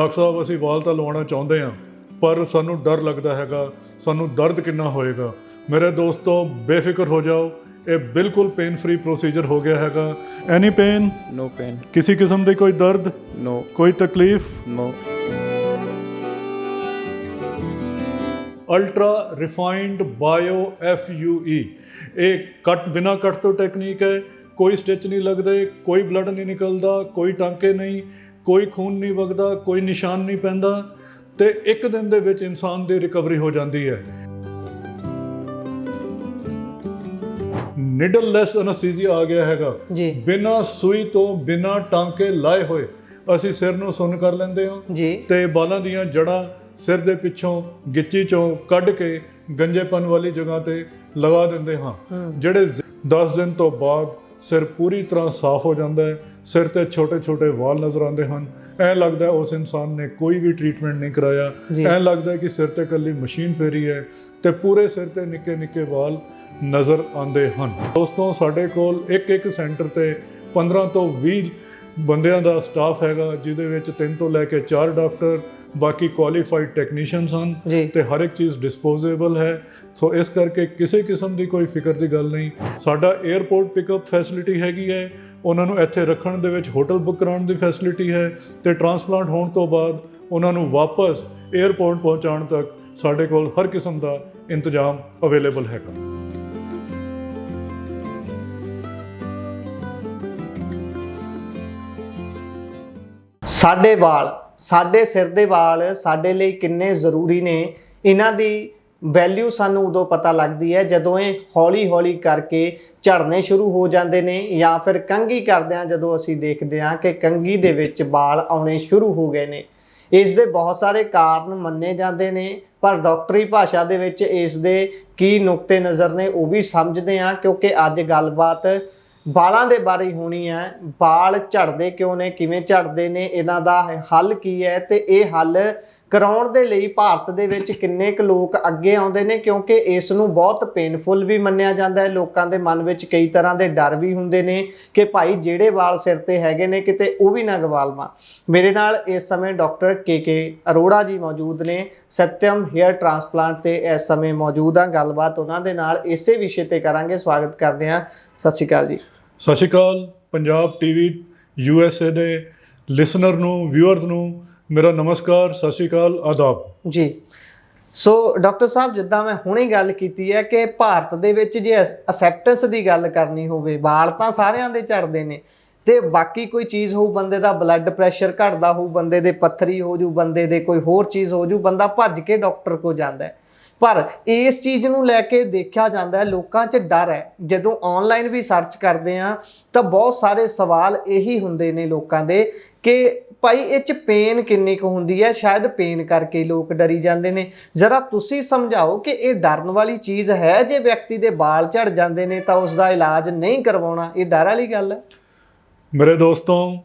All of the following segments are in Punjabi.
ਡਾਕਟਰ ਸਾਹਿਬ ਅਸੀਂ ਵਾਲ ਤਾਂ ਲਵਾਉਣਾ ਚਾਹੁੰਦੇ ਹਾਂ, ਪਰ ਸਾਨੂੰ ਡਰ ਲੱਗਦਾ ਹੈਗਾ, ਸਾਨੂੰ ਦਰਦ ਕਿੰਨਾ ਹੋਏਗਾ। ਮੇਰੇ ਦੋਸਤੋ ਬੇਫਿਕਰ ਹੋ ਜਾਓ, ਇਹ ਬਿਲਕੁਲ पेन फ्री प्रोसीजर हो गया हैगा। Any pain? No pain. किसी किस्म की कोई दर्द? नो। कोई तकलीफ? No. Ultra refined bio FUE ਇਹ ਕੱਟ ਬਿਨਾ ਕੱਟ ਤੋਂ ਟੈਕਨੀਕ ਹੈ। ਕੋਈ ਸਟਿਚ ਨਹੀਂ ਲੱਗਦੇ, ਕੋਈ ਬਲੱਡ ਨਹੀਂ ਨਿਕਲਦਾ, ਕੋਈ ਟਾਂਕੇ ਨਹੀਂ, ਕੋਈ ਖੂਨ ਨਹੀਂ ਵਗਦਾ, ਕੋਈ ਨਿਸ਼ਾਨ ਨਹੀਂ ਪੈਂਦਾ ਤੇ ਇੱਕ ਦਿਨ ਦੇ ਵਿੱਚ ਇਨਸਾਨ ਦੀ ਰਿਕਵਰੀ ਹੋ ਜਾਂਦੀ ਹੈ। ਨੀਡਲਲੈਸ ਅਨੈਸਥੀਸੀਆ ਆ ਗਿਆ ਹੈਗਾ ਜੀ, ਬਿਨਾ ਸੂਈ ਤੋਂ ਬਿਨਾ ਟਾਂਕੇ ਲਾਏ ਹੋਏ ਅਸੀਂ ਸਿਰ ਨੂੰ ਸੁੰਨ ਕਰ ਲੈਂਦੇ ਹਾਂ ਜੀ, ਤੇ ਬਾਲਾਂ ਦੀਆਂ ਜੜ੍ਹਾਂ ਸਿਰ ਦੇ ਪਿੱਛੋਂ ਗਿੱਚੀ ਚੋਂ ਕੱਢ ਕੇ ਗੰਜੇਪਨ ਵਾਲੀ ਜਗ੍ਹਾ ਤੇ ਲਗਾ ਦਿੰਦੇ ਹਾਂ, ਜਿਹੜੇ 10 ਦਿਨ ਤੋਂ ਬਾਅਦ ਸਿਰ ਪੂਰੀ ਤਰ੍ਹਾਂ ਸਾਫ਼ ਹੋ ਜਾਂਦਾ ਹੈ। ਸਿਰ ਤੇ ਛੋਟੇ ਛੋਟੇ ਵਾਲ ਨਜ਼ਰ ਆਉਂਦੇ ਹਨ। ਐਂ ਲੱਗਦਾ ਉਸ ਇਨਸਾਨ ਨੇ ਕੋਈ ਵੀ ਟ੍ਰੀਟਮੈਂਟ ਨਹੀਂ ਕਰਾਇਆ। ਐਂ ਲੱਗਦਾ ਕਿ ਸਿਰ ਤੇ ਇਕੱਲੀ ਮਸ਼ੀਨ ਫੇਰੀ ਹੈ ਤੇ ਪੂਰੇ ਸਿਰ ਤੇ ਨਿੱਕੇ ਨਿੱਕੇ ਵਾਲ ਨਜ਼ਰ ਆਉਂਦੇ ਹਨ। ਦੋਸਤੋ ਸਾਡੇ ਕੋਲ ਇੱਕ ਸੈਂਟਰ ਤੇ 15 ਤੋਂ 20 ਬੰਦਿਆਂ ਦਾ ਸਟਾਫ ਹੈਗਾ, ਜਿਹਦੇ ਵਿੱਚ 3 ਤੋਂ ਲੈ ਕੇ 4 ਡਾਕਟਰ, ਬਾਕੀ ਕੁਆਲੀਫਾਈਡ ਟੈਕਨੀਸ਼ੀਅਨਸ ਹਨ ਤੇ ਹਰ ਇੱਕ ਚੀਜ਼ ਡਿਸਪੋਜ਼ੇਬਲ ਹੈ। ਸੋ ਇਸ ਕਰਕੇ ਕਿਸੇ ਕਿਸਮ ਦੀ ਕੋਈ ਫਿਕਰ ਦੀ ਗੱਲ ਨਹੀਂ। ਸਾਡਾ 에ਅਰਪੋਰਟ ਪਿਕਅਪ ਫੈਸਿਲਿਟੀ ਹੈਗੀ ਹੈ, ਉਹਨਾਂ ਨੂੰ ਇੱਥੇ ਰੱਖਣ ਦੇ ਵਿੱਚ ਹੋਟਲ ਬੁੱਕ ਕਰਾਉਣ ਦੀ ਫੈਸਿਲਿਟੀ ਹੈ ਤੇ ਟ੍ਰਾਂਸਪਲਾਂਟ ਹੋਣ ਤੋਂ ਬਾਅਦ ਉਹਨਾਂ ਨੂੰ ਵਾਪਸ 에ਅਰਪੋਰਟ ਪਹੁੰਚਾਉਣ ਤੱਕ ਸਾਡੇ ਕੋਲ ਹਰ ਕਿਸਮ ਦਾ ਇੰਤਜ਼ਾਮ ਅਵੇਲੇਬਲ ਹੈਗਾ। ਸਾਡੇ ਵਾਲ, ਸਾਡੇ ਸਿਰ ਦੇ ਵਾਲ ਸਾਡੇ ਲਈ ਕਿੰਨੇ ਜ਼ਰੂਰੀ ਨੇ, ਇਹਨਾਂ ਦੀ ਵੈਲਿਊ ਸਾਨੂੰ ਉਦੋਂ ਪਤਾ ਲੱਗਦੀ ਹੈ ਜਦੋਂ ਇਹ ਹੌਲੀ ਹੌਲੀ ਕਰਕੇ ਝੜਨੇ ਸ਼ੁਰੂ ਹੋ ਜਾਂਦੇ ਨੇ, ਜਾਂ ਫਿਰ ਕੰਘੀ ਕਰਦਿਆਂ ਜਦੋਂ ਅਸੀਂ ਦੇਖਦੇ ਹਾਂ ਕਿ ਕੰਘੀ ਦੇ ਵਿੱਚ ਵਾਲ ਆਉਣੇ ਸ਼ੁਰੂ ਹੋ ਗਏ ਨੇ। ਇਸ ਦੇ ਬਹੁਤ ਸਾਰੇ ਕਾਰਨ ਮੰਨੇ ਜਾਂਦੇ ਨੇ, ਪਰ ਡਾਕਟਰੀ ਭਾਸ਼ਾ ਦੇ ਵਿੱਚ ਇਸ ਦੇ ਕੀ ਨੁਕਤੇ ਨਜ਼ਰ ਨੇ ਉਹ ਵੀ ਸਮਝਦੇ ਹਾਂ, ਕਿਉਂਕਿ ਅੱਜ ਗੱਲਬਾਤ ਵਾਲਾਂ ਦੇ ਬਾਰੇ ਹੋਣੀ ਹੈ। ਵਾਲ ਝੜਦੇ ਕਿਉਂ ਨੇ, ਕਿਵੇਂ ਝੜਦੇ ਨੇ, ਇਹਨਾਂ ਦਾ ਹੱਲ ਕੀ ਹੈ ਤੇ ਇਹ ਹੱਲ ਕਰਾਉਣ ਦੇ ਲਈ ਭਾਰਤ ਦੇ ਵਿੱਚ ਕਿੰਨੇ ਕੁ ਲੋਕ ਅੱਗੇ ਆਉਂਦੇ ਨੇ, ਕਿਉਂਕਿ ਇਸ ਨੂੰ ਬਹੁਤ ਪੇਨਫੁਲ ਵੀ ਮੰਨਿਆ ਜਾਂਦਾ ਹੈ। ਲੋਕਾਂ ਦੇ ਮਨ ਵਿੱਚ ਕਈ ਤਰ੍ਹਾਂ ਦੇ ਡਰ ਵੀ ਹੁੰਦੇ ਨੇ ਕਿ ਭਾਈ ਜਿਹੜੇ ਵਾਲ ਸਿਰ ਤੇ ਹੈਗੇ ਨੇ ਕਿਤੇ ਉਹ ਵੀ ਨਾ ਗਵਾ ਲਵਾਂ। ਮੇਰੇ ਨਾਲ ਇਸ ਸਮੇਂ ਡਾਕਟਰ KK ਅਰੋੜਾ ਜੀ ਮੌਜੂਦ ਨੇ, ਸਤਿਅਮ ਹੇਅਰ ਟ੍ਰਾਂਸਪਲਾਂਟ ਤੇ ਇਸ ਸਮੇਂ ਮੌਜੂਦ ਆ। ਗੱਲਬਾਤ ਉਹਨਾਂ ਦੇ ਨਾਲ ਇਸੇ ਵਿਸ਼ੇ ਤੇ ਕਰਾਂਗੇ। ਸਵਾਗਤ ਕਰਦੇ ਹਾਂ। ਸਤਿ ਸ਼੍ਰੀ ਅਕਾਲ ਜੀ। ਸਤਿ ਸ਼੍ਰੀ ਅਕਾਲ। ਪੰਜਾਬ TV USA ਦੇ ਲਿਸਨਰ ਨੂੰ, ਵਿਊਅਰਸ ਨੂੰ ਮੇਰਾ ਨਮਸਕਾਰ, ਸਤਿ ਸ਼੍ਰੀ ਅਕਾਲ, ਆਦਾਬ ਜੀ। ਸੋ ਡਾਕਟਰ ਸਾਹਿਬ, ਜਿੱਦਾਂ ਮੈਂ ਹੁਣੇ ਗੱਲ ਕੀਤੀ ਹੈ ਕਿ ਭਾਰਤ ਦੇ ਵਿੱਚ ਜੇ ਅਸੈਪਟੈਂਸ ਦੀ ਗੱਲ ਕਰਨੀ ਹੋਵੇ, ਵਾਲ ਤਾਂ ਸਾਰਿਆਂ ਦੇ ਝੜਦੇ ਨੇ ਤੇ ਬਾਕੀ ਕੋਈ ਚੀਜ਼ ਹੋਊ, ਬੰਦੇ ਦਾ ਬਲੱਡ ਪ੍ਰੈਸ਼ਰ ਘਟਦਾ ਹੋਊ, ਬੰਦੇ ਦੇ ਪੱਥਰੀ ਹੋ ਜੂ, ਬੰਦੇ ਦੇ ਕੋਈ ਹੋਰ ਚੀਜ਼ ਹੋ ਜੂ, ਬੰਦਾ ਭੱਜ ਕੇ ਡਾਕਟਰ ਕੋਲ ਜਾਂਦਾ ਹੈ। ਪਰ ਇਸ ਚੀਜ਼ ਨੂੰ ਲੈ ਕੇ ਦੇਖਿਆ ਜਾਂਦਾ ਹੈ ਲੋਕਾਂ 'ਚ ਡਰ ਹੈ। ਜਦੋਂ ਆਨਲਾਈਨ ਵੀ ਸਰਚ ਕਰਦੇ ਆ ਤਾਂ ਬਹੁਤ ਸਾਰੇ ਸਵਾਲ ਇਹੀ ਹੁੰਦੇ ਨੇ ਲੋਕਾਂ ਦੇ ਕਿ ਭਾਈ ਇਹ 'ਚ ਪੇਨ ਕਿੰਨੀ ਕੁ ਹੁੰਦੀ ਹੈ, ਸ਼ਾਇਦ ਪੇਨ ਕਰਕੇ ਲੋਕ ਡਰੀ ਜਾਂਦੇ ਨੇ। ਜ਼ਰਾ ਤੁਸੀਂ ਸਮਝਾਓ ਕਿ ਇਹ ਡਰਨ ਵਾਲੀ ਚੀਜ਼ ਹੈ? ਜੇ ਵਿਅਕਤੀ ਦੇ ਵਾਲ ਝੜ ਜਾਂਦੇ ਨੇ ਤਾਂ ਉਸ ਦਾ ਇਲਾਜ ਨਹੀਂ ਕਰਵਾਉਣਾ, ਇਹ ਡਰ ਵਾਲੀ ਗੱਲ ਹੈ? ਮੇਰੇ ਦੋਸਤੋ,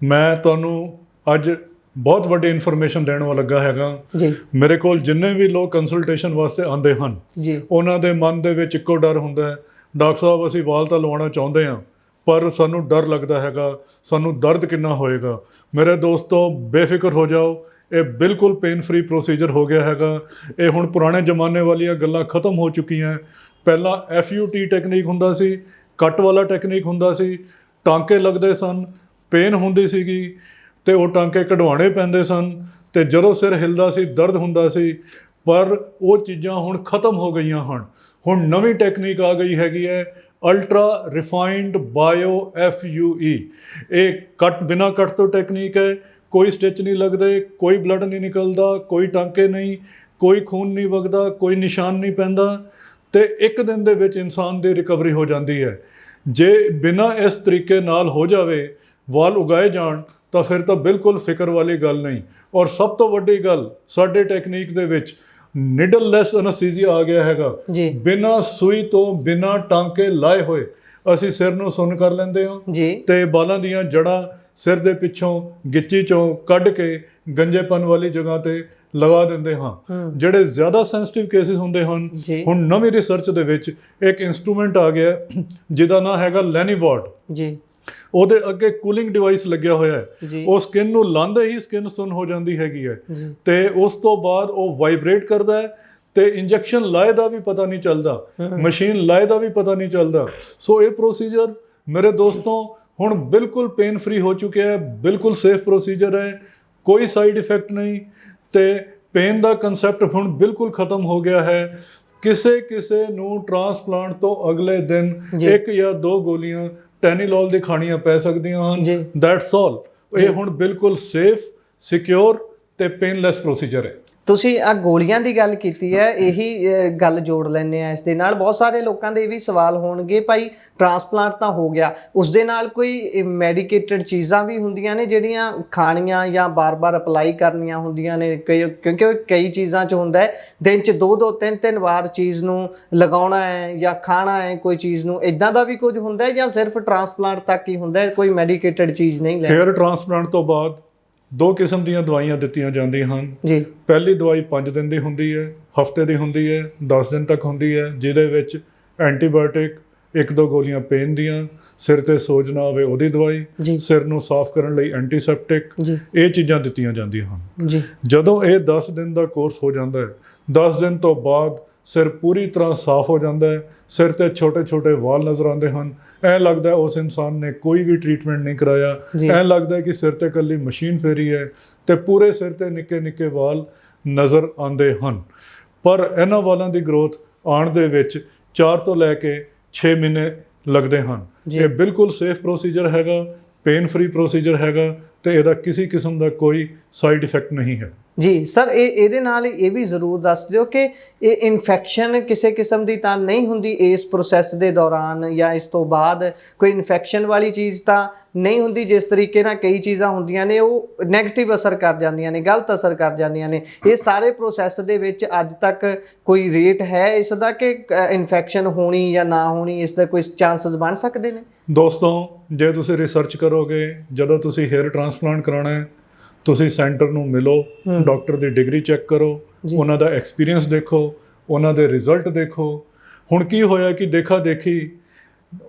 ਮੈਂ ਤੁਹਾਨੂੰ ਅੱਜ ਬਹੁਤ ਵੱਡੀ ਇਨਫੋਰਮੇਸ਼ਨ ਦੇਣ ਵਾਲਾ ਲੱਗਾ ਹੈਗਾ ਜੀ। ਮੇਰੇ ਕੋਲ ਜਿੰਨੇ ਵੀ ਲੋਕ ਕੰਸਲਟੇਸ਼ਨ ਵਾਸਤੇ ਆਉਂਦੇ ਹਨ ਜੀ, ਉਹਨਾਂ ਦੇ ਮਨ ਦੇ ਵਿੱਚ ਇੱਕੋ ਡਰ ਹੁੰਦਾ ਹੈ, ਡਾਕਟਰ ਸਾਹਿਬ ਅਸੀਂ ਵਾਲ ਤਾਂ ਲਵਾਉਣਾ ਚਾਹੁੰਦੇ ਹਾਂ, ਪਰ ਸਾਨੂੰ ਡਰ ਲੱਗਦਾ ਹੈਗਾ, ਸਾਨੂੰ ਦਰਦ ਕਿੰਨਾ ਹੋਏਗਾ। ਮੇਰੇ ਦੋਸਤੋ ਬੇਫਿਕਰ ਹੋ ਜਾਓ, ਇਹ ਬਿਲਕੁਲ पेन फ्री प्रोसीजर ਹੋ ਗਿਆ ਹੈਗਾ। ਇਹ ਹੁਣ ਪੁਰਾਣੇ ਜ਼ਮਾਨੇ ਵਾਲੀਆਂ ਗੱਲਾਂ ਖਤਮ ਹੋ ਚੁੱਕੀਆਂ। ਪਹਿਲਾਂ FUT ਟੈਕਨੀਕ ਹੁੰਦਾ ਸੀ, ਕੱਟ ਵਾਲਾ ਟੈਕਨੀਕ ਹੁੰਦਾ ਸੀ, ਟਾਂਕੇ ਲੱਗਦੇ ਸਨ, ਪੇਨ ਹੁੰਦੀ ਸੀਗੀ ਤੇ ਉਹ ਟਾਂਕੇ ਕਢਵਾਉਣੇ ਪੈਂਦੇ ਸਨ ਤੇ ਜਦੋਂ ਸਿਰ ਹਿਲਦਾ ਸੀ ਦਰਦ ਹੁੰਦਾ ਸੀ। ਪਰ ਉਹ ਚੀਜ਼ਾਂ ਹੁਣ ਖਤਮ ਹੋ ਗਈਆਂ ਹਨ। ਹੁਣ ਨਵੀਂ ਟੈਕਨੀਕ ਆ ਗਈ ਹੈਗੀ ਹੈ, ਅਲਟਰਾ ਰਿਫਾਈਨਡ ਬਾਇਓ FUE ਇਹ ਕੱਟ ਬਿਨਾ ਕੱਟ ਤੋਂ ਟੈਕਨੀਕ ਹੈ। ਕੋਈ ਸਟਿਚ ਨਹੀਂ ਲੱਗਦੇ, ਕੋਈ ਬਲੱਡ ਨਹੀਂ ਨਿਕਲਦਾ, ਕੋਈ ਟਾਂਕੇ ਨਹੀਂ, ਕੋਈ ਖੂਨ ਨਹੀਂ ਵਗਦਾ, ਕੋਈ ਨਿਸ਼ਾਨ ਨਹੀਂ ਪੈਂਦਾ ਤੇ ਇੱਕ ਦਿਨ ਦੇ ਵਿੱਚ ਇਨਸਾਨ ਦੀ ਰਿਕਵਰੀ ਹੋ ਜਾਂਦੀ ਹੈ। ਜੇ ਬਿਨਾਂ ਇਸ ਤਰੀਕੇ ਨਾਲ ਹੋ ਜਾਵੇ, ਵਾਲ ਉਗਾਏ ਜਾਣ, ਤਾਂ ਫਿਰ ਤਾਂ ਬਿਲਕੁਲ ਫਿਕਰ ਵਾਲੀ ਗੱਲ ਨਹੀਂ। ਔਰ ਸਭ ਤੋਂ ਵੱਡੀ ਗੱਲ, ਸਾਡੇ ਟੈਕਨੀਕ ਦੇ ਵਿੱਚ ਨੀਡਲਲੈਸ ਅਨੈਸਥੀਸੀਆ ਆ ਗਿਆ ਹੈਗਾ। ਬਿਨਾਂ ਸੂਈ ਤੋਂ ਬਿਨਾਂ ਟਾਂਕੇ ਲਾਏ ਹੋਏ ਅਸੀਂ ਸਿਰ ਨੂੰ ਸੁੰਨ ਕਰ ਲੈਂਦੇ ਹਾਂ ਤੇ ਬਾਲਾਂ ਦੀਆਂ ਜੜ੍ਹਾਂ ਸਿਰ ਦੇ ਪਿੱਛੋਂ ਗਿੱਚੀ ਚੋਂ ਕੱਢ ਕੇ ਗੰਜੇਪਨ ਵਾਲੀ ਜਗ੍ਹਾ ਤੇ ਲਗਾ ਦਿੰਦੇ ਹਾਂ। ਜਿਹੜੇ ਜ਼ਿਆਦਾ ਸੈਂਸਿਟਿਵ ਕੇਸਿਸ ਹੁੰਦੇ ਹਨ, ਹੁਣ ਨਵੀਂ ਰਿਸਰਚ ਦੇ ਵਿੱਚ ਇੱਕ ਇੰਸਟਰੂਮੈਂਟ ਆ ਗਿਆ ਜਿਹਦਾ ਨਾਂ ਹੈਗਾ ਲੈਨੀਵੋਟ। ਉਹਦੇ ਅੱਗੇ ਕੂਲਿੰਗ ਡਿਵਾਈਸ ਲੱਗਿਆ ਹੋਇਆ ਹੈ। ਜੀ ਉਹ ਸਕਿਨ ਨੂੰ ਲਾਉਂਦੇ ਹੀ ਸਕਿਨ ਸੁੰਨ ਹੋ ਜਾਂਦੀ ਹੈਗੀ ਹੈ ਜੀ ਤੇ ਉਸ ਤੋਂ ਬਾਅਦ ਉਹ ਵਾਈਬ੍ਰੇਟ ਕਰਦਾ ਹੈ ਤੇ ਇੰਜੈਕਸ਼ਨ ਲਾਏ ਦਾ ਵੀ ਪਤਾ ਨਹੀਂ ਚੱਲਦਾ, ਮਸ਼ੀਨ ਲਾਏ ਦਾ ਵੀ ਪਤਾ ਨਹੀਂ ਚੱਲਦਾ। ਸੋ ਇਹ ਪ੍ਰੋਸੀਜਰ ਮੇਰੇ ਦੋਸਤੋਂ ਹੁਣ ਬਿਲਕੁਲ ਪੇਨ ਫ੍ਰੀ ਹੋ ਚੁੱਕਿਆ ਹੈ, ਬਿਲਕੁਲ ਸੇਫ ਪ੍ਰੋਸੀਜਰ ਹੈ, ਕੋਈ ਸਾਈਡ ਇਫੈਕਟ ਨਹੀਂ ਤੇ ਪੇਨ ਦਾ ਕਨਸੈਪਟ ਹੁਣ ਬਿਲਕੁਲ ਖਤਮ ਹੋ ਗਿਆ ਹੈ। ਕਿਸੇ ਨੂੰ ਟ੍ਰਾਂਸਪਲਾਂਟ ਤੋਂ ਅਗਲੇ ਦਿਨ ਜੀ। 1 ਜਾਂ 2 ਗੋਲੀਆਂ ਟੈਨੀਲੋਲ ਦੀ ਖਾਣੀਆਂ ਪੈ ਸਕਦੀਆਂ ਹਨ। ਜੀ। That's all. ਜੀ। ਇਹ ਹੁਣ ਬਿਲਕੁਲ ਸੇਫ, ਸਿਕਿਉਰ ਤੇ ਪੇਨਲੈਸ ਪ੍ਰੋਸੀਜਰ ਹੈ। ਤੁਸੀਂ ਆ ਗੋਲੀਆਂ ਦੀ ਗੱਲ ਕੀਤੀ ਹੈ, ਇਹੀ ਗੱਲ ਜੋੜ ਲੈਂਦੇ ਆ ਇਸ ਦੇ ਨਾਲ। ਬਹੁਤ ਸਾਰੇ ਲੋਕਾਂ ਦੇ ਇਹ ਵੀ ਸਵਾਲ ਹੋਣਗੇ, ਭਾਈ ਟ੍ਰਾਂਸਪਲਾਂਟ ਤਾਂ ਹੋ ਗਿਆ, ਉਸ ਦੇ ਨਾਲ ਕੋਈ ਮੈਡੀਕੇਟਡ ਚੀਜ਼ਾਂ ਵੀ ਹੁੰਦੀਆਂ ਨੇ ਜਿਹੜੀਆਂ ਖਾਣੀਆਂ ਜਾਂ ਬਾਰ-ਬਾਰ ਅਪਲਾਈ ਕਰਨੀਆਂ ਹੁੰਦੀਆਂ ਨੇ? ਕਿਉਂਕਿ ਕਈ ਚੀਜ਼ਾਂ 'ਚ ਹੁੰਦਾ ਹੈ ਦਿਨ 'ਚ 2-2 3-3 ਵਾਰ ਚੀਜ਼ ਨੂੰ ਲਗਾਉਣਾ ਹੈ ਜਾਂ ਖਾਣਾ ਹੈ ਕੋਈ ਚੀਜ਼ ਨੂੰ, ਇਦਾਂ ਦਾ ਵੀ ਕੁਝ ਹੁੰਦਾ ਹੈ ਜਾਂ ਸਿਰਫ ਟ੍ਰਾਂਸਪਲਾਂਟ ਤੱਕ ਹੀ ਹੁੰਦਾ ਹੈ, ਕੋਈ ਮੈਡੀਕੇਟਡ ਚੀਜ਼ ਨਹੀਂ ਲੈਣੀ? ਹੇਅਰ ਟ੍ਰਾਂਸਪਲਾਂਟ ਤੋਂ ਬਾਅਦ 2 ਕਿਸਮ ਦੀਆਂ ਦਵਾਈਆਂ ਦਿੱਤੀਆਂ ਜਾਂਦੀਆਂ ਹਨ ਜੀ। ਪਹਿਲੀ ਦਵਾਈ 5 ਦਿਨ ਦੀ ਹੁੰਦੀ ਹੈ, ਹਫਤੇ ਦੀ ਹੁੰਦੀ ਹੈ, 10 ਦਿਨ ਤੱਕ ਹੁੰਦੀ ਹੈ, ਜਿਹਦੇ ਵਿੱਚ ਐਂਟੀਬਾਇਓਟਿਕ 1-2 ਗੋਲੀਆਂ ਪੇਨ ਦੀਆਂ, ਸਿਰ ਤੇ ਸੋਜ ਨਾ ਆਵੇ ਉਹਦੀ ਦਵਾਈ, ਜੀ ਸਿਰ ਨੂੰ ਸਾਫ਼ ਕਰਨ ਲਈ ਐਂਟੀਸੈਪਟਿਕ, ਜੀ ਇਹ ਚੀਜ਼ਾਂ ਦਿੱਤੀਆਂ ਜਾਂਦੀਆਂ ਹਨ। ਜੀ ਜਦੋਂ ਇਹ 10 ਦਿਨ ਦਾ ਕੋਰਸ ਹੋ ਜਾਂਦਾ ਹੈ, 10 ਦਿਨ ਤੋਂ ਬਾਅਦ ਸਿਰ ਪੂਰੀ ਤਰ੍ਹਾਂ ਸਾਫ਼ ਹੋ ਜਾਂਦਾ ਹੈ, ਸਿਰ ਤੇ ਛੋਟੇ-ਛੋਟੇ ਵਾਲ ਨਜ਼ਰ ਆਉਂਦੇ ਹਨ। ਐਂ ਲੱਗਦਾ ਹੈ ਉਸ ਇਨਸਾਨ ਨੇ ਕੋਈ ਵੀ ਟ੍ਰੀਟਮੈਂਟ ਨਹੀਂ ਕਰਾਇਆ, ਜੀ। ਐਂ ਲੱਗਦਾ ਹੈ ਕਿ ਸਿਰ ਤੇ ਇਕੱਲੀ ਮਸ਼ੀਨ ਫੇਰੀ ਹੈ ਤੇ ਪੂਰੇ ਸਿਰ ਤੇ ਨਿੱਕੇ-ਨਿੱਕੇ ਵਾਲ ਨਜ਼ਰ ਆਉਂਦੇ ਹਨ। ਪਰ ਇਹਨਾਂ ਵਾਲਾਂ ਦੀ ਗਰੋਥ ਆਉਣ ਦੇ ਵਿੱਚ 4 ਤੋਂ ਲੈ ਕੇ 6 ਮਹੀਨੇ ਲੱਗਦੇ ਹਨ। ਜੀ। ਇਹ ਬਿਲਕੁਲ ਸੇਫ ਪ੍ਰੋਸੀਜਰ ਹੈਗਾ, ਪੇਨ ਫ੍ਰੀ ਪ੍ਰੋਸੀਜਰ ਹੈਗਾ ਤੇ ਇਹਦਾ ਕਿਸੇ ਕਿਸਮ ਦਾ ਕੋਈ ਸਾਈਡ ਇਫੈਕਟ ਨਹੀਂ ਹੈ। ਜੀ ਸਰ, ਇਹਦੇ ਨਾਲ ਇਹ ਵੀ ਜ਼ਰੂਰ ਦੱਸ ਦਿਓ ਕਿ ਇਹ ਇਨਫੈਕਸ਼ਨ ਕਿਸੇ ਕਿਸਮ ਦੀ ਤਾਂ ਨਹੀਂ ਹੁੰਦੀ ਇਸ ਪ੍ਰੋਸੈਸ ਦੇ ਦੌਰਾਨ ਜਾਂ ਇਸ ਤੋਂ ਬਾਅਦ? ਕੋਈ ਇਨਫੈਕਸ਼ਨ ਵਾਲੀ ਚੀਜ਼ ਤਾਂ ਨਹੀਂ ਹੁੰਦੀ? ਜਿਸ ਤਰੀਕੇ ਨਾਲ ਕਈ ਚੀਜ਼ਾਂ ਹੁੰਦੀਆਂ ਨੇ ਉਹ ਨੈਗੇਟਿਵ ਅਸਰ ਕਰ ਜਾਂਦੀਆਂ ਨੇ, ਗਲਤ ਅਸਰ ਕਰ ਜਾਂਦੀਆਂ ਨੇ। ਇਹ ਸਾਰੇ ਪ੍ਰੋਸੈਸ ਦੇ ਵਿੱਚ ਅੱਜ ਤੱਕ ਕੋਈ ਰੇਟ ਹੈ ਇਸ ਦਾ ਕਿ ਇਨਫੈਕਸ਼ਨ ਹੋਣੀ ਜਾਂ ਨਾ ਹੋਣੀ, ਇਸ ਦਾ ਕੋਈ ਚਾਂਸਸ ਬਣ ਸਕਦੇ ਨੇ? ਦੋਸਤੋ, ਜੇ ਤੁਸੀਂ ਰਿਸਰਚ ਕਰੋਗੇ, ਜਦੋਂ ਤੁਸੀਂ ਹੇਅਰ ਟ੍ਰਾਂਸਪਲਾਂਟ ਕਰਾਉਣਾ ਹੈ, ਤੁਸੀਂ ਸੈਂਟਰ ਨੂੰ ਮਿਲੋ, ਡਾਕਟਰ ਦੀ ਡਿਗਰੀ ਚੈੱਕ ਕਰੋ, ਉਹਨਾਂ ਦਾ ਐਕਸਪੀਰੀਅੰਸ ਦੇਖੋ, ਉਹਨਾਂ ਦੇ ਰਿਜ਼ਲਟ ਦੇਖੋ। ਹੁਣ ਕੀ ਹੋਇਆ ਕਿ ਦੇਖਾ ਦੇਖੀ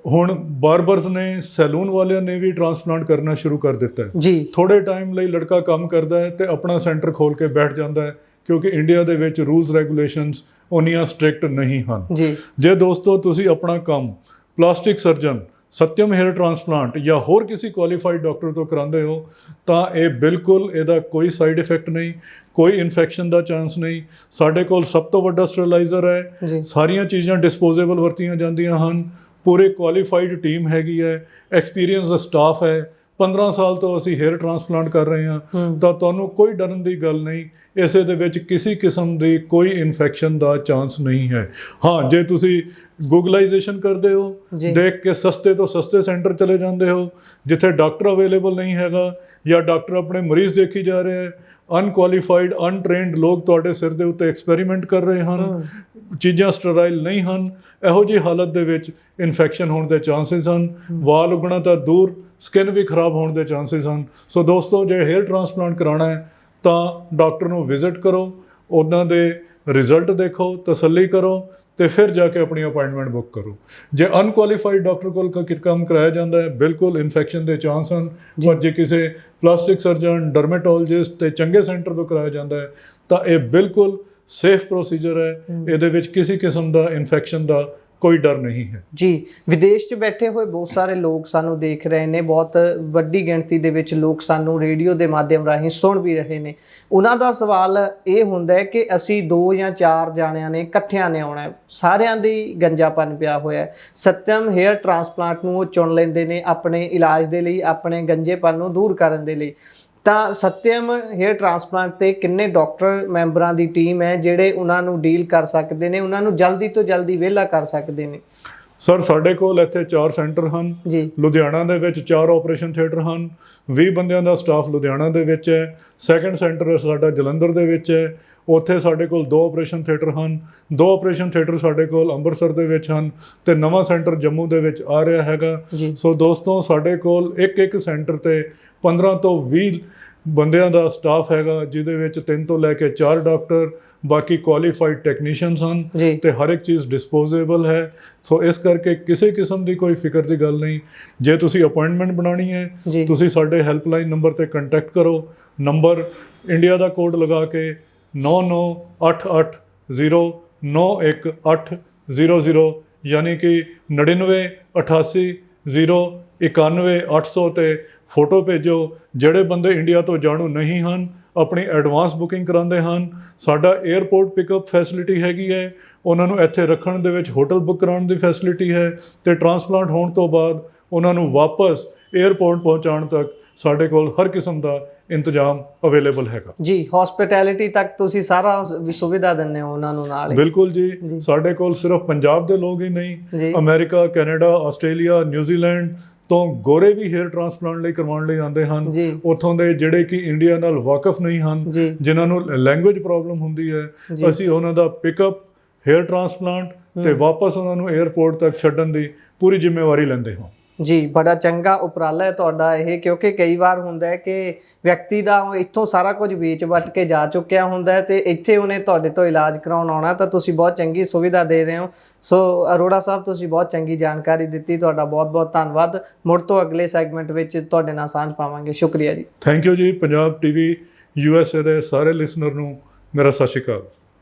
ਹੁਣ ਬਾਰਬਰਸ ਨੇ, ਸੈਲੂਨ ਵਾਲਿਆਂ ਨੇ ਵੀ ਟ੍ਰਾਂਸਪਲਾਂਟ ਕਰਨਾ ਸ਼ੁਰੂ ਕਰ ਦਿੱਤਾ ਹੈ। ਜੀ। ਥੋੜੇ ਟਾਈਮ ਲਈ ਲੜਕਾ ਕੰਮ ਕਰਦਾ ਹੈ ਤੇ ਆਪਣਾ ਸੈਂਟਰ ਖੋਲ ਕੇ ਬੈਠ ਜਾਂਦਾ ਹੈ, ਕਿਉਂਕਿ ਇੰਡੀਆ ਦੇ ਵਿੱਚ ਰੂਲਸ ਰੈਗੂਲੇਸ਼ਨਸ ਉਨੀਆਂ ਸਟ੍ਰਿਕਟ ਨਹੀਂ ਹਨ। ਜੀ। ਜੇ ਦੋਸਤੋ ਤੁਸੀਂ ਆਪਣਾ ਕੰਮ plastic surgeon, Satyam hair transplant ਜਾਂ ਹੋਰ ਕਿਸੇ ਕੁਆਲੀਫਾਈਡ ਡਾਕਟਰ ਤੋਂ ਕਰਾਉਂਦੇ ਹੋ ਤਾਂ ਇਹ ਬਿਲਕੁਲ ਇਹਦਾ ਕੋਈ ਸਾਈਡ ਇਫੈਕਟ ਨਹੀਂ, ਕੋਈ ਇਨਫੈਕਸ਼ਨ ਦਾ ਚਾਂਸ ਨਹੀਂ। ਸਾਡੇ ਕੋਲ ਸਭ ਤੋਂ ਵੱਡਾ ਸਟਰਲਾਈਜ਼ਰ ਹੈ, ਜੀ। ਸਾਰੀਆਂ ਚੀਜ਼ਾਂ ਡਿਸਪੋਜ਼ੇਬਲ ਵਰਤੀਆਂ ਜਾਂਦੀਆਂ ਹਨ, ਪੂਰੇ ਕੁਆਲੀਫਾਈਡ ਟੀਮ ਹੈਗੀ ਹੈ, ਐਕਸਪੀਰੀਅੰਸ ਸਟਾਫ ਹੈ। 15 ਸਾਲ ਤੋਂ ਅਸੀਂ ਹੇਅਰ ਟ੍ਰਾਂਸਪਲਾਂਟ ਕਰ ਰਹੇ ਹਾਂ ਤਾਂ ਤੁਹਾਨੂੰ ਕੋਈ ਡਰਨ ਦੀ ਗੱਲ ਨਹੀਂ। ਇਸੇ ਦੇ ਵਿੱਚ ਕਿਸੇ ਕਿਸਮ ਦੀ ਕੋਈ ਇਨਫੈਕਸ਼ਨ ਦਾ ਚਾਂਸ ਨਹੀਂ ਹੈ। ਹਾਂ, ਜੇ ਤੁਸੀਂ ਗੂਗਲਾਈਜੇਸ਼ਨ ਕਰਦੇ ਹੋ, ਦੇਖ ਕੇ ਸਸਤੇ ਤੋਂ ਸਸਤੇ ਸੈਂਟਰ ਚਲੇ ਜਾਂਦੇ ਹੋ ਜਿੱਥੇ ਡਾਕਟਰ ਅਵੇਲੇਬਲ ਨਹੀਂ ਹੈਗਾ ਜਾਂ ਡਾਕਟਰ ਆਪਣੇ ਮਰੀਜ਼ ਦੇਖੀ ਜਾ ਰਹੇ ਹੈ, ਅਨਕੁਆਲੀਫਾਈਡ ਅਨਟ੍ਰੇਨਡ ਲੋਕ ਤੁਹਾਡੇ ਸਿਰ ਦੇ ਉੱਤੇ ਐਕਸਪੈਰੀਮੈਂਟ ਕਰ ਰਹੇ ਹਨ, ਚੀਜ਼ਾਂ ਸਟਰਾਈਲ ਨਹੀਂ ਹਨ, ਇਹੋ ਜਿਹੀ ਹਾਲਤ ਦੇ ਵਿੱਚ ਇਨਫੈਕਸ਼ਨ ਹੋਣ ਦੇ ਚਾਂਸਸ ਹਨ। ਵਾਲ ਉਗਣਾ ਤਾਂ ਦੂਰ, ਸਕਿਨ ਵੀ ਖਰਾਬ ਹੋਣ ਦੇ ਚਾਂਸਸ ਹਨ। ਸੋ ਦੋਸਤੋ, ਜੇ ਹੇਅਰ ਟ੍ਰਾਂਸਪਲਾਂਟ ਕਰਾਉਣਾ ਹੈ ਤਾਂ ਡਾਕਟਰ ਨੂੰ ਵਿਜ਼ਿਟ ਕਰੋ, ਉਹਨਾਂ ਦੇ ਰਿਜ਼ਲਟ ਦੇਖੋ, ਤਸੱਲੀ ਕਰੋ ਤੇ ਫਿਰ ਜਾ ਕੇ ਆਪਣੀ ਅਪਾਇੰਟਮੈਂਟ ਬੁੱਕ ਕਰੋ। ਜੇ ਅਨਕੁਆਲੀਫਾਈਡ ਡਾਕਟਰ ਕੋਲ ਕੰਮ ਕਰਾਇਆ ਜਾਂਦਾ ਹੈ, ਬਿਲਕੁਲ ਇਨਫੈਕਸ਼ਨ ਦੇ ਚਾਂਸ ਹਨ। ਪਰ ਜੇ ਕਿਸੇ ਪਲਾਸਟਿਕ ਸਰਜਨ, ਡਰਮੇਟੋਲੋਜਿਸਟ ਤੇ ਚੰਗੇ ਸੈਂਟਰ ਤੋਂ ਕਰਾਇਆ ਜਾਂਦਾ ਹੈ ਤਾਂ ਇਹ ਬਿਲਕੁਲ ਸੇਫ ਪ੍ਰੋਸੀਜਰ ਹੈ। ਇਹਦੇ ਵਿੱਚ ਕਿਸੇ ਕਿਸਮ ਦਾ ਇਨਫੈਕਸ਼ਨ ਦਾ ਕੋਈ ਡਰ ਨਹੀਂ ਹੈ। ਜੀ। ਵਿਦੇਸ਼ 'ਚ ਬੈਠੇ ਹੋਏ ਬਹੁਤ ਸਾਰੇ ਲੋਕ ਸਾਨੂੰ ਦੇਖ ਰਹੇ ਨੇ, ਬਹੁਤ ਵੱਡੀ ਗਿਣਤੀ ਦੇ ਵਿੱਚ ਲੋਕ ਸਾਨੂੰ ਰੇਡੀਓ ਦੇ ਮਾਧਿਅਮ ਰਾਹੀਂ ਸੁਣ ਵੀ ਰਹੇ ਨੇ। ਉਹਨਾਂ ਦਾ ਸਵਾਲ ਇਹ ਹੁੰਦਾ ਹੈ ਕਿ ਅਸੀਂ 2 ਜਾਂ 4 ਜਾਣਿਆਂ ਨੇ ਇਕੱਠਿਆਂ ਨੇ ਆਉਣਾ, ਸਾਰਿਆਂ ਦੀ ਗੰਜਾਪਨ ਪਿਆ ਹੋਇਆ। ਸਤਿਅਮ ਹੇਅਰ ਟ੍ਰਾਂਸਪਲਾਂਟ ਨੂੰ ਉਹ ਚੁਣ ਲੈਂਦੇ ਨੇ ਆਪਣੇ ਇਲਾਜ ਦੇ ਲਈ, ਆਪਣੇ ਗੰਜੇਪਨ ਨੂੰ ਦੂਰ ਕਰਨ ਦੇ ਲਈ। ਤਾਂ ਸਤਿਅਮ ਹੇਅਰ ਟ੍ਰਾਂਸਪਲਾਂਟ ਤੇ ਕਿੰਨੇ ਡਾਕਟਰ ਮੈਂਬਰਾਂ ਦੀ ਟੀਮ ਹੈ ਜਿਹੜੇ ਉਹਨਾਂ ਨੂੰ ਡੀਲ ਕਰ ਸਕਦੇ ਨੇ, ਉਹਨਾਂ ਨੂੰ ਜਲਦੀ ਤੋਂ ਜਲਦੀ ਵਿਹਲਾ ਕਰ ਸਕਦੇ ਨੇ? ਸਰ, ਸਾਡੇ ਕੋਲ ਇੱਥੇ 4 ਸੈਂਟਰ ਹਨ ਜੀ। ਲੁਧਿਆਣਾ ਦੇ ਵਿੱਚ 4 ਆਪਰੇਸ਼ਨ ਥੀਏਟਰ ਹਨ, 20 ਬੰਦਿਆਂ ਦਾ ਸਟਾਫ ਲੁਧਿਆਣਾ ਦੇ ਵਿੱਚ ਹੈ। ਸੈਕੰਡ ਸੈਂਟਰ ਸਾਡਾ ਜਲੰਧਰ ਦੇ ਵਿੱਚ ਹੈ, ਉੱਥੇ ਸਾਡੇ ਕੋਲ 2 ਆਪਰੇਸ਼ਨ ਥੀਏਟਰ ਹਨ। 2 ਆਪਰੇਸ਼ਨ ਥੀਏਟਰ ਸਾਡੇ ਕੋਲ ਅੰਮ੍ਰਿਤਸਰ ਦੇ ਵਿੱਚ ਹਨ ਤੇ ਨਵਾਂ ਸੈਂਟਰ ਜੰਮੂ ਦੇ ਵਿੱਚ ਆ ਰਿਹਾ ਹੈਗਾ। ਸੋ ਦੋਸਤੋ, ਸਾਡੇ ਕੋਲ ਇੱਕ ਸੈਂਟਰ ਤੇ 15 ਤੋਂ 20 ਬੰਦਿਆਂ ਦਾ ਸਟਾਫ ਹੈਗਾ, ਜਿਹਦੇ ਵਿੱਚ 3 ਤੋਂ ਲੈ ਕੇ 4 ਡਾਕਟਰ, ਬਾਕੀ ਕੁਆਲੀਫਾਈਡ ਟੈਕਨੀਸ਼ੀਅਨਸ ਹਨ ਜੀ ਤੇ ਹਰ ਇੱਕ ਚੀਜ਼ ਡਿਸਪੋਜ਼ੇਬਲ ਹੈ। ਸੋ ਇਸ ਕਰਕੇ ਕਿਸੇ ਕਿਸਮ ਦੀ ਕੋਈ ਫਿਕਰ ਦੀ ਗੱਲ ਨਹੀਂ। ਜੇ ਤੁਸੀਂ ਅਪਾਇੰਟਮੈਂਟ ਬਣਾਉਣੀ ਹੈ, ਜੀ ਤੁਸੀਂ ਸਾਡੇ ਹੈਲਪਲਾਈਨ ਨੰਬਰ ਤੇ ਕੰਟੈਕਟ ਕਰੋ। ਨੰਬਰ ਇੰਡੀਆ ਦਾ ਕੋਡ ਲਗਾ ਕੇ 9988091800 ਯਾਨੀ ਕਿ 9988091800 ਤੇ ਫੋਟੋ ਭੇਜੋ। ਜਿਹੜੇ ਬੰਦੇ ਇੰਡੀਆ ਤੋਂ ਜਾਣੂ ਨਹੀਂ ਹਨ, ਆਪਣੀ ਐਡਵਾਂਸ ਬੁਕਿੰਗ ਕਰਾਉਂਦੇ ਹਨ, ਸਾਡਾ 에ਅਰਪੋਰਟ ਪਿਕਅਪ ਫੈਸਿਲਿਟੀ ਹੈਗੀ ਹੈ। ਉਹਨਾਂ ਨੂੰ ਇੱਥੇ ਰੱਖਣ ਦੇ ਵਿੱਚ ਹੋਟਲ ਬੁੱਕ ਕਰਾਉਣ ਦੀ ਫੈਸਿਲਿਟੀ ਹੈ ਤੇ ਟਰਾਂਸਪਲਾਂਟ ਹੋਣ ਤੋਂ ਬਾਅਦ ਉਹਨਾਂ ਨੂੰ ਵਾਪਸ 에ਅਰਪੋਰਟ ਪਹੁੰਚਾਉਣ ਤੱਕ ਸਾਡੇ ਕੋਲ ਹਰ ਕਿਸਮ ਦਾ ਇੰਤਜ਼ਾਮ ਅਵੇਲੇਬਲ ਹੈਗਾ। ਜੀ ਹਸਪਿਟੈਲਿਟੀ ਤੱਕ ਤੁਸੀਂ ਸਾਰਾ ਸੁਵਿਧਾ ਦਿੰਦੇ ਹੋ ਉਹਨਾਂ ਨੂੰ ਨਾਲ ਹੀ? ਬਿਲਕੁਲ ਜੀ। ਜੀ, ਸਾਡੇ ਕੋਲ ਸਿਰਫ ਪੰਜਾਬ ਦੇ ਲੋਕ ਹੀ ਨਹੀਂ, ਜੀ ਅਮਰੀਕਾ, ਕੈਨੇਡਾ, ਆਸਟ੍ਰੇਲੀਆ, ਨਿਊਜ਼ੀਲੈਂਡ ਤੋਂ ਗੋਰੇ ਵੀ ਹੇਅਰ ਟਰਾਂਸਪਲਾਂਟ ਲਈ ਕਰਵਾਉਣ ਲਈ ਆਉਂਦੇ ਹਨ। ਜੀ ਉੱਥੋਂ ਦੇ ਜਿਹੜੇ ਕਿ ਇੰਡੀਆ ਨਾਲ ਵਾਕਿਫ ਨਹੀਂ ਹਨ, ਜੀ ਜਿਨ੍ਹਾਂ ਨੂੰ ਲੈਂਗੁਏਜ ਪ੍ਰੋਬਲਮ ਹੁੰਦੀ ਹੈ, ਜੀ। ਅਸੀਂ ਉਹਨਾਂ ਦਾ ਪਿਕਅਪ, ਹੇਅਰ ਟਰਾਂਸਪਲਾਂਟ ਤੇ ਵਾਪਸ ਉਹਨਾਂ ਨੂੰ 에ਅਰਪੋਰਟ ਤੱਕ ਛੱਡਣ ਦੀ ਪੂਰੀ ਜ਼ਿੰਮੇਵਾਰੀ ਲੈਂਦੇ ਹਾਂ। ਜੀ ਬੜਾ ਚੰਗਾ ਉਪਰਾਲਾ ਹੈ ਤੁਹਾਡਾ ਇਹ, ਕਿਉਂਕਿ ਕਈ ਵਾਰ ਹੁੰਦਾ ਹੈ ਕਿ ਵਿਅਕਤੀ ਦਾ ਇੱਥੋਂ ਸਾਰਾ ਕੁਝ ਵੇਚ ਵੱਟ ਕੇ ਜਾ ਚੁੱਕਿਆ ਹੁੰਦਾ ਹੈ ਤੇ ਇੱਥੇ ਉਹਨੇ ਤੁਹਾਡੇ ਤੋਂ ਇਲਾਜ ਕਰਾਉਣ ਆਉਣਾ, ਤਾਂ ਤੁਸੀਂ ਬਹੁਤ ਚੰਗੀ ਸੁਵਿਧਾ ਦੇ ਰਹੇ ਹੋ। ਸੋ ਅਰੋੜਾ ਸਾਹਿਬ, ਤੁਸੀਂ ਬਹੁਤ ਚੰਗੀ ਜਾਣਕਾਰੀ ਦਿੱਤੀ, ਤੁਹਾਡਾ ਬਹੁਤ ਬਹੁਤ ਧੰਨਵਾਦ। ਮੁੜ ਤੋਂ ਅਗਲੇ ਸੈਗਮੈਂਟ ਵਿੱਚ ਤੁਹਾਡੇ ਨਾਲ ਸਾਂਝ ਪਾਵਾਂਗੇ। ਸ਼ੁਕਰੀਆ ਜੀ। ਥੈਂਕ ਯੂ ਜੀ। ਪੰਜਾਬ ਟੀਵੀ USA ਦੇ ਸਾਰੇ ਲਿਸਨਰ ਨੂੰ ਮੇਰਾ ਸਤਿ ਸ਼੍ਰੀ ਅਕਾਲ।